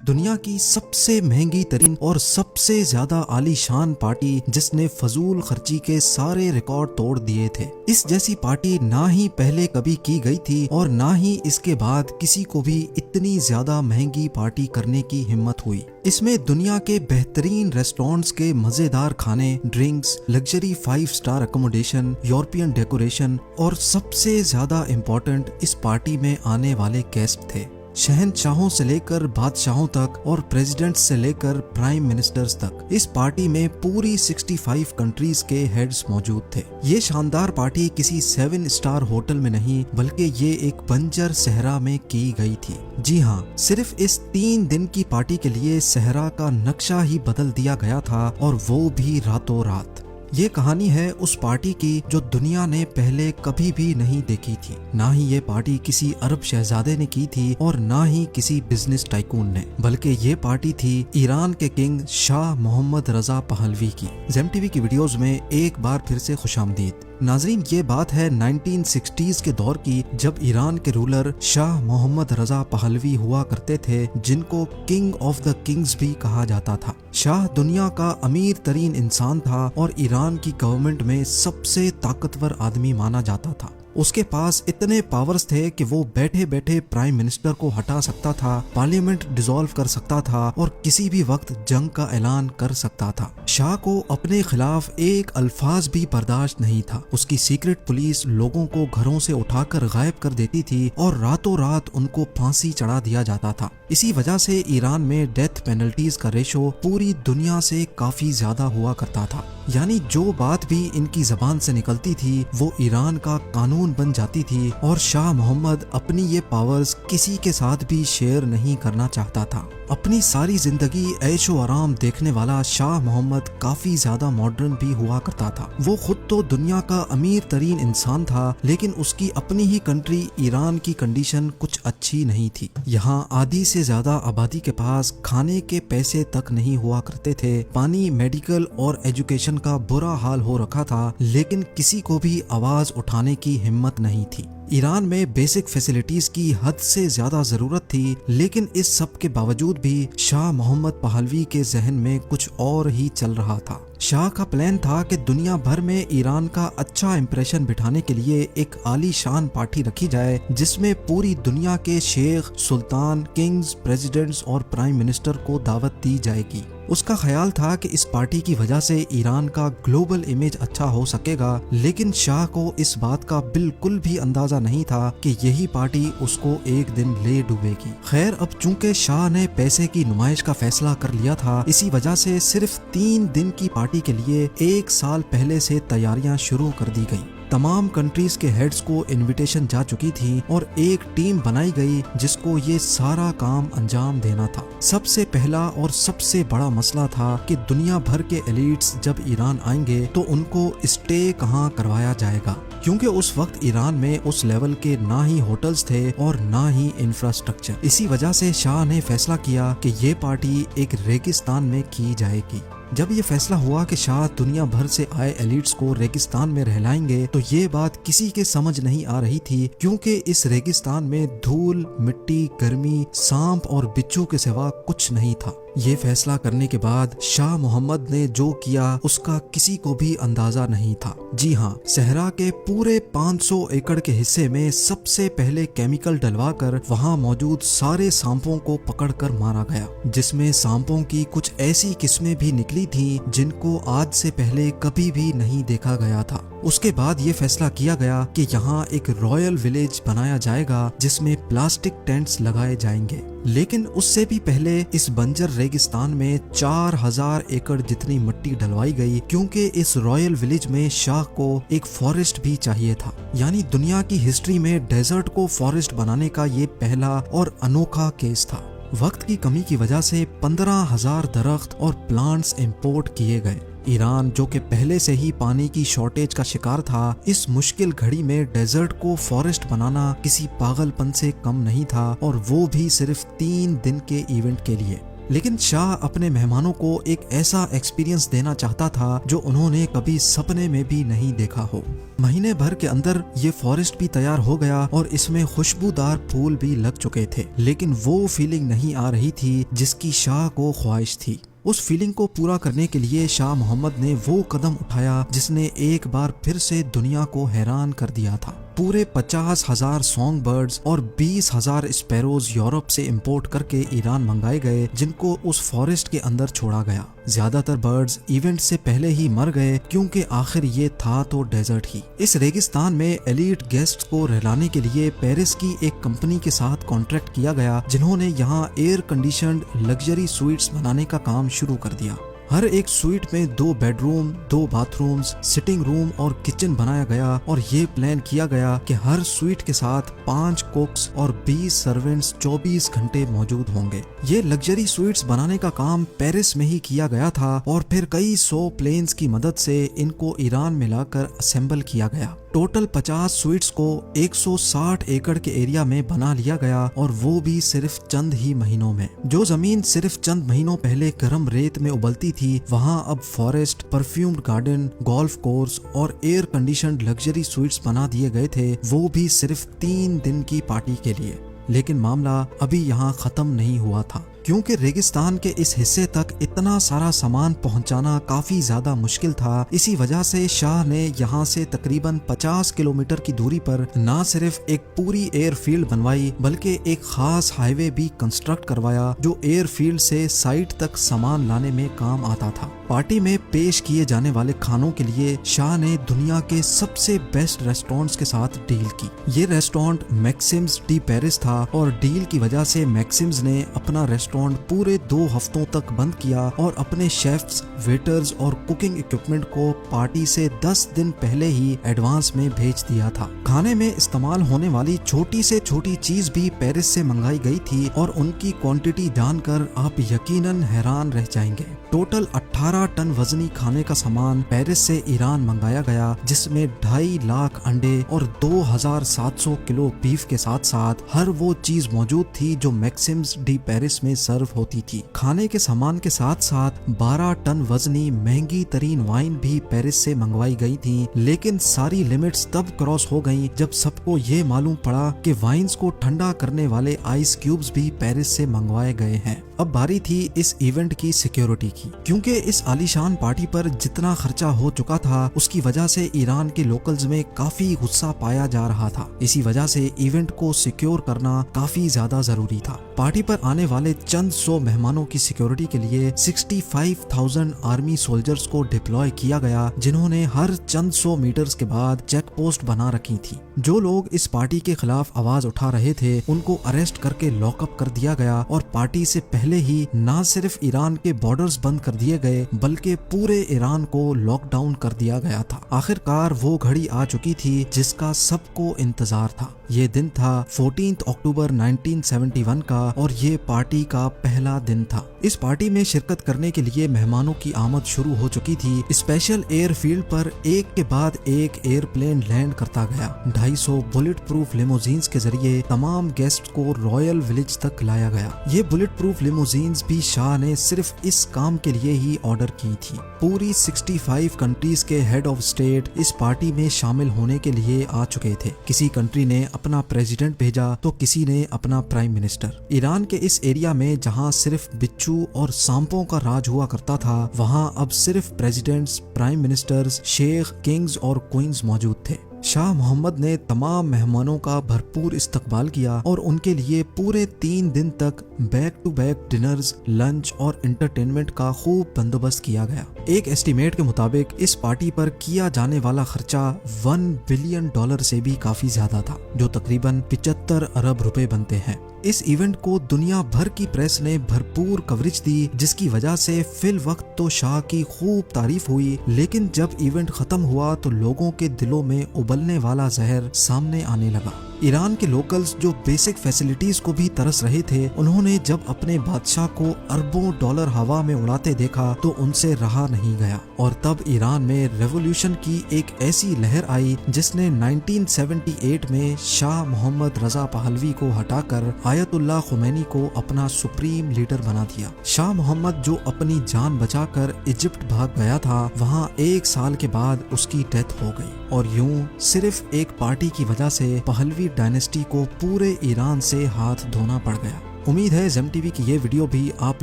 दुनिया की सबसे महंगी तरीन और सबसे ज्यादा आलीशान पार्टी जिसने फजूल खर्ची के सारे रिकॉर्ड तोड़ दिए थे। इस जैसी पार्टी ना ही पहले कभी की गई थी और ना ही इसके बाद किसी को भी इतनी ज्यादा महंगी पार्टी करने की हिम्मत हुई। इसमें दुनिया के बेहतरीन रेस्टोरेंट्स के मजेदार खाने, drinks, luxury 5 star accommodation, European decoration और सबसे ज्यादा इम्पोर्टेंट, इस पार्टी में आने वाले गेस्ट थे। शहंशाहों से लेकर बादशाहों तक और प्रेसिडेंट्स से लेकर प्राइम मिनिस्टर्स तक। इस पार्टी में पूरी 65 कंट्रीज के हेड्स मौजूद थे। ये शानदार पार्टी किसी 7 स्टार होटल में नहीं बल्कि ये एक बंजर सहरा में की गई थी। जी हाँ, सिर्फ इस 3 दिन की पार्टी के लिए सहरा का नक्शा ही बदल दिया गया था और वो भी रातों रात। ये कहानी है उस पार्टी की जो दुनिया ने पहले कभी भी नहीं देखी थी। ना ही ये पार्टी किसी अरब शहजादे ने की थी और ना ही किसी बिजनेस टाइकून ने, बल्कि ये पार्टी थी ईरान के king Shah Mohammad Reza Pahlavi की। ज़ेम टीवी की वीडियोस में एक बार फिर से खुशामदीद। नाजरीन, ये बात है 1960s के दौर की, जब ईरान के ruler Shah Mohammad Reza Pahlavi हुआ करते थे, जिनको किंग ऑफ द किंग्स भी कहा जाता था। शाह दुनिया का अमीर तरीन इंसान था और ईरान की गवर्नमेंट में सबसे ताकतवर आदमी माना जाता था। उसके पास इतने पावर्स थे कि वो बैठे बैठे प्राइम मिनिस्टर को हटा सकता था, पार्लियामेंट डिसॉल्व कर सकता था और किसी भी वक्त जंग का ऐलान कर सकता था। शाह को अपने खिलाफ एक अल्फाज भी बर्दाश्त नहीं था। उसकी सीक्रेट पुलिस लोगों को घरों से उठाकर गायब कर देती थी और रातों रात उनको फांसी चढ़ा दिया जाता था। इसी वजह से ईरान में डेथ पेनल्टीज का रेशो पूरी दुनिया से काफी ज्यादा हुआ करता था। यानी जो बात भी इनकी जबान से निकलती थी वो ईरान का कानून बन जाती थी और शाह मोहम्मद अपनी ये पावर्स किसी के साथ भी शेयर नहीं करना चाहता था। अपनी सारी जिंदगी ऐशो आराम देखने वाला शाह मोहम्मद काफी ज्यादा मॉडर्न भी हुआ करता था। वो खुद तो दुनिया का अमीर तरीन इंसान था, लेकिन उसकी अपनी ही कंट्री ईरान की कंडीशन कुछ अच्छी नहीं थी। यहाँ आधी से ज्यादा आबादी के पास खाने के पैसे तक नहीं हुआ करते थे। पानी, मेडिकल और एजुकेशन का बुरा हाल हो रखा था, लेकिन किसी को भी आवाज उठाने की हिम्मत नहीं थी। ईरान में बेसिक फैसिलिटीज की हद से ज्यादा जरूरत थी, लेकिन इस सब के बावजूद भी शाह मोहम्मद पहलवी के जहन में कुछ और ही चल रहा था। शाह का प्लान था कि दुनिया भर में ईरान का अच्छा इंप्रेशन बिठाने के लिए एक आलीशान पार्टी रखी जाए, जिसमें पूरी दुनिया के शेख, सुल्तान, किंग्स, प्रेसिडेंट्स और प्राइम मिनिस्टर को दावत दी जाएगी। उसका ख्याल था कि इस पार्टी की वजह से ईरान का ग्लोबल इमेज अच्छा हो सकेगा, लेकिन शाह को इस बात का बिल्कुल भी अंदाजा नहीं था कि यही पार्टी उसको एक दिन ले डूबेगी। खैर, अब चूंकि शाह ने पैसे की नुमाइश का फैसला कर लिया था, इसी वजह से सिर्फ 3 दिन की पार्टी के लिए 1 साल पहले से तैयारियां शुरू कर दी गई। तमाम कंट्रीज के हेड्स को इनविटेशन जा चुकी थी और एक टीम बनाई गई जिसको ये सारा काम अंजाम देना था। सबसे पहला और सबसे बड़ा मसला था कि दुनिया भर के एलिट्स जब ईरान आएंगे तो उनको स्टे कहाँ करवाया जाएगा, क्योंकि उस वक्त ईरान में उस लेवल के ना ही होटल्स थे और ना ही इंफ्रास्ट्रक्चर। इसी वजह से शाह ने फैसला किया कि ये पार्टी एक रेगिस्तान में की जाएगी। जब ये फैसला हुआ कि शाह दुनिया भर से आए एलिट्स को रेगिस्तान में रहलाएंगे, तो ये बात किसी के समझ नहीं आ रही थी, क्योंकि इस रेगिस्तान में धूल, मिट्टी, गर्मी, सांप और बिच्छू के सिवा कुछ नहीं था। ये फैसला करने के बाद शाह मोहम्मद ने जो किया उसका किसी को भी अंदाजा नहीं था। जी हाँ, सहरा के पूरे 500 एकड़ के हिस्से में सबसे पहले केमिकल डलवाकर वहाँ मौजूद सारे सांपों को पकड़कर मारा गया, जिसमें सांपों की कुछ ऐसी किस्में भी निकली थी जिनको आज से पहले कभी भी नहीं देखा गया था। उसके बाद ये फैसला किया गया कि यहाँ एक रॉयल विलेज बनाया जाएगा जिसमें प्लास्टिक टेंट्स लगाए जाएंगे। लेकिन उससे भी पहले इस बंजर रेगिस्तान में 4000 एकड़ जितनी मिट्टी डलवाई गई, क्योंकि इस रॉयल विलेज में शाह को एक फॉरेस्ट भी चाहिए था। यानी दुनिया की हिस्ट्री में डेजर्ट को फॉरेस्ट बनाने का ये पहला और अनोखा केस था। वक्त की कमी की वजह से 15,000 दरख्त और प्लांट्स इंपोर्ट किए गए। ईरान, जो कि पहले से ही पानी की शॉर्टेज का शिकार था, इस मुश्किल घड़ी में डेजर्ट को फॉरेस्ट बनाना किसी पागलपन से कम नहीं था, और वो भी सिर्फ 3 दिन के इवेंट के लिए। लेकिन शाह अपने मेहमानों को एक ऐसा एक्सपीरियंस देना चाहता था जो उन्होंने कभी सपने में भी नहीं देखा हो। महीने भर के अंदर ये फॉरेस्ट भी तैयार हो गया और इसमें खुशबूदार फूल भी लग चुके थे, लेकिन वो फीलिंग नहीं आ रही थी जिसकी शाह को ख्वाहिश थी। उस फीलिंग को पूरा करने के लिए शाह मोहम्मद ने वो कदम उठाया जिसने एक बार फिर से दुनिया को हैरान कर दिया था। पूरे 50,000 सॉन्ग बर्ड्स और 20,000 स्पैरोज यूरोप से इंपोर्ट करके ईरान मंगाए गए, जिनको उस फॉरेस्ट के अंदर छोड़ा गया। ज्यादातर बर्ड्स इवेंट से पहले ही मर गए क्योंकि आखिर ये था तो डेजर्ट ही। इस रेगिस्तान में एलीट गेस्ट्स को रहलाने के लिए पेरिस की एक कंपनी के साथ कॉन्ट्रैक्ट किया गया, जिन्होंने यहाँ एयर कंडीशनड लग्जरी स्वीट्स बनाने का काम शुरू कर दिया। हर एक स्वीट में 2 बेडरूम, 2 बाथरूम्स, सिटिंग रूम और किचन बनाया गया और ये प्लान किया गया कि हर स्वीट के साथ 5 कुक्स और 20 सर्वेंट्स 24 घंटे मौजूद होंगे। ये लग्जरी स्वीट्स बनाने का काम पेरिस में ही किया गया था और फिर कई 100 प्लेन्स की मदद से इनको ईरान में लाकर असेंबल किया गया। टोटल 50 स्वीट्स को 160 एकड़ के एरिया में बना लिया गया और वो भी सिर्फ चंद ही महीनों में। जो जमीन सिर्फ चंद महीनों पहले गर्म रेत में उबलती थी, वहाँ अब forest, perfumed garden, golf course और एयर कंडीशनड लग्जरी स्वीट्स बना दिए गए थे, वो भी सिर्फ 3 दिन की पार्टी के लिए। लेकिन मामला अभी यहाँ खत्म नहीं हुआ था, क्योंकि रेगिस्तान के इस हिस्से तक इतना सारा सामान पहुंचाना काफी ज्यादा मुश्किल था। इसी वजह से शाह ने यहाँ से तकरीबन 50 किलोमीटर की दूरी पर न सिर्फ एक पूरी एयरफील्ड बनवाई, बल्कि एक खास हाईवे भी कंस्ट्रक्ट करवाया जो एयरफील्ड से साइट तक सामान लाने में काम आता था। पार्टी में पेश किए जाने वाले खानों के लिए शाह ने दुनिया के सबसे बेस्ट रेस्टोरेंट्स के साथ डील की। ये रेस्टोरेंट मैक्सिम्स डी पेरिस था और डील की वजह से मैक्सिम्स ने अपना रेस्टोरेंट पूरे 2 हफ्तों तक बंद किया और अपने शेफ्स, वेटर्स और कुकिंग इक्विपमेंट को पार्टी से 10 दिन पहले ही एडवांस में भेज दिया था। खाने में इस्तेमाल होने वाली छोटी से छोटी चीज भी पेरिस से मंगाई गई थी और उनकी क्वांटिटी जानकर आप यकीनन हैरान रह जाएंगे। टोटल 18 टन वजनी खाने का सामान पेरिस से ईरान मंगाया गया, जिसमें 2.5 लाख अंडे और 2700 किलो बीफ के साथ साथ हर वो चीज मौजूद थी जो मैक्सिम्स डी पेरिस में सर्व होती थी। खाने के सामान के साथ साथ 12 टन वजनी महंगी तरीन वाइन भी पेरिस से मंगवाई गई थी, लेकिन सारी लिमिट्स तब क्रॉस हो गईं जब सबको ये मालूम पड़ा कि वाइन्स को ठंडा करने वाले आइस क्यूब्स भी पेरिस से मंगवाए गए हैं। अब बारी थी इस इवेंट की सिक्योरिटी की, क्योंकि इस आलीशान पार्टी पर जितना खर्चा हो चुका था उसकी वजह से ईरान के लोकल्स में काफी गुस्सा पाया जा रहा था। इसी वजह से इवेंट को सिक्योर करना काफी ज्यादा जरूरी था। पार्टी पर आने वाले चंद 100 मेहमानों की सिक्योरिटी के लिए 65,000 आर्मी सोल्जर्स को डिप्लॉय किया गया, जिन्होंने हर चंद 100 मीटर्स के बाद चेक पोस्ट बना रखी थी। जो लोग इस पार्टी के खिलाफ आवाज उठा रहे थे उनको अरेस्ट करके लॉकअप कर दिया गया और पार्टी से पहले ही न सिर्फ ईरान के बॉर्डर्स बंद कर दिए गए बल्कि पूरे ईरान को लॉकडाउन कर दिया गया था। आखिरकार वो घड़ी आ चुकी थी जिसका सबको इंतजार था। ये दिन था 14 अक्टूबर 1971 का और ये पार्टी का पहला दिन था। इस पार्टी में शिरकत करने के लिए मेहमानों की आमद शुरू हो चुकी थी। स्पेशल एयरफील्ड पर एक के बाद एक एयरप्लेन लैंड करता गया। 250 बुलेट प्रूफ लिमोजीन्स के जरिए तमाम गेस्ट को रॉयल विलेज तक लाया गया। ये बुलेट प्रूफ लिमोजीन्स भी शाह ने सिर्फ इस काम के लिए ही ऑर्डर की थी। पूरी 65 कंट्रीज के हेड ऑफ स्टेट इस पार्टी में शामिल होने के लिए आ चुके थे। किसी कंट्री ने अपना प्रेसिडेंट भेजा तो किसी ने अपना प्राइम मिनिस्टर। ईरान के इस एरिया में जहां सिर्फ बिच्छू और सांपों का राज हुआ करता था, वहां अब सिर्फ प्रेसिडेंट्स, प्राइम मिनिस्टर्स, शेख, किंग्स और क्वींस मौजूद थे। शाह मोहम्मद ने तमाम मेहमानों का भरपूर इस्तकबाल किया और उनके लिए पूरे 3 दिन तक back to back dinners, lunch और एंटरटेनमेंट का खूब बंदोबस्त किया गया। एक एस्टीमेट के मुताबिक इस पार्टी पर किया जाने वाला खर्चा $1 बिलियन से भी काफी ज्यादा था, जो तकरीबन 75 अरब रुपए बनते हैं। इस इवेंट को दुनिया भर की प्रेस ने भरपूर कवरेज दी, जिसकी वजह से फिल वक्त तो शाह की खूब तारीफ हुई, लेकिन जब इवेंट खत्म हुआ तो लोगों के दिलों में उबलने वाला जहर सामने आने लगा। ईरान के लोकल्स जो बेसिक फैसिलिटीज को भी तरस रहे थे, उन्होंने जब अपने बादशाह को अरबों डॉलर हवा में उड़ाते देखा तो उनसे रहा नहीं गया और तब ईरान में रेवोल्यूशन की एक ऐसी लहर आई जिसने 1978 में शाह मोहम्मद रजा पहलवी को हटाकर आयतुल्लाह खुमैनी को अपना सुप्रीम लीडर बना दिया। शाह मोहम्मद जो अपनी जान बचाकर इजिप्ट भाग गया था, वहां 1 साल के बाद उसकी डेथ हो गई और यूं सिर्फ एक पार्टी की वजह से पहलवी डायनेस्टी को पूरे ईरान से हाथ धोना पड़ गया। उम्मीद है जेम टीवी की ये वीडियो भी आप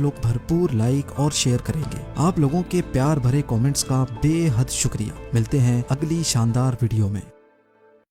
लोग भरपूर लाइक और शेयर करेंगे। आप लोगों के प्यार भरे कमेंट्स का बेहद शुक्रिया। मिलते हैं अगली शानदार वीडियो में।